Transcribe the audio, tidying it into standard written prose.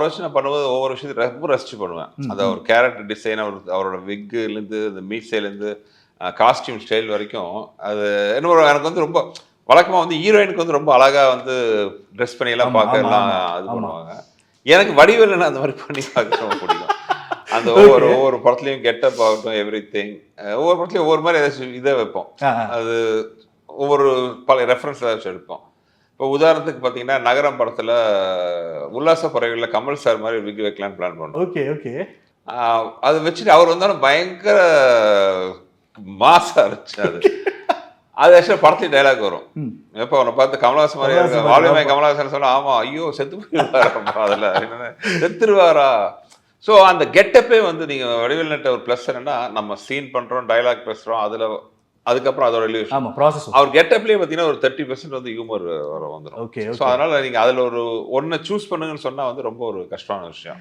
வச்சு நான் பண்ணும்போது ஒவ்வொரு விஷயத்தையும் ரொம்ப ரசிச்சு பண்ணுவேன். அந்த ஒரு கேரக்டர் டிசைன், அவரோட விக்குலேருந்து இந்த மீசைலேருந்து காஸ்டியூம் ஸ்டைல் வரைக்கும் அது என்ன எனக்கு வந்து ரொம்ப வழக்கமாக வந்து ஹீரோயினுக்கு வந்து ரொம்ப அழகா வந்து ட்ரெஸ் பண்ணி எல்லாம் பார்க்க எல்லாம் இது பண்ணுவாங்க. எனக்கு வடிவேலு அந்த மாதிரி பண்ணி பார்க்க ரொம்ப பிடிக்கும். அந்த ஒவ்வொரு படத்துலையும் கெட்டப் ஆகட்டும், எவ்ரிதிங் ஒவ்வொரு படத்துலையும் ஒவ்வொரு மாதிரி ஏதாச்சும் இதை வைப்போம். அது ஒவ்வொரு பல ரெஃபரன்ஸ் ஏதாச்சும் எடுப்போம். இப்போ உதாரணத்துக்கு பார்த்தீங்கன்னா, நகரம் படத்தில் உல்லாச பறவைகளில் கமல் சார் மாதிரி விக் வைக்கலான்னு பிளான் பண்ணோம். Okay okay. அதை வச்சுட்டு அவர் வந்தாலும் பயங்கர மாசா இருந்துச்சு அது. அது ஆக்சுவலாக படத்துலையும் டைலாக் வரும். எப்போ அவனை பார்த்து கமலஹாசன் மாதிரி இருக்க வாலியமே கமலஹாசன் சொல்ல, ஆமா ஐயோ செத்து போயிருவாரா அதில் என்னென்ன செத்துருவாரா. ஸோ அந்த கெட்டப்பே வந்து நீங்கள் வடிவேல் நட்ட ஒரு ப்ளஸ் என்னன்னா, நம்ம சீன் பண்ணுறோம், டைலாக் பேசுகிறோம், அதில் அதுக்கப்புறம் அதோட எலிவேஷன் அவர் கெட்டப்லேயே பார்த்தீங்கன்னா ஒரு 30% வந்து ஹியூமர் வந்துடும். ஸோ அதனால் நீங்கள் அதில் ஒரு ஒன்றை சூஸ் பண்ணுங்கன்னு சொன்னால் வந்து ரொம்ப ஒரு கஷ்டமான விஷயம்.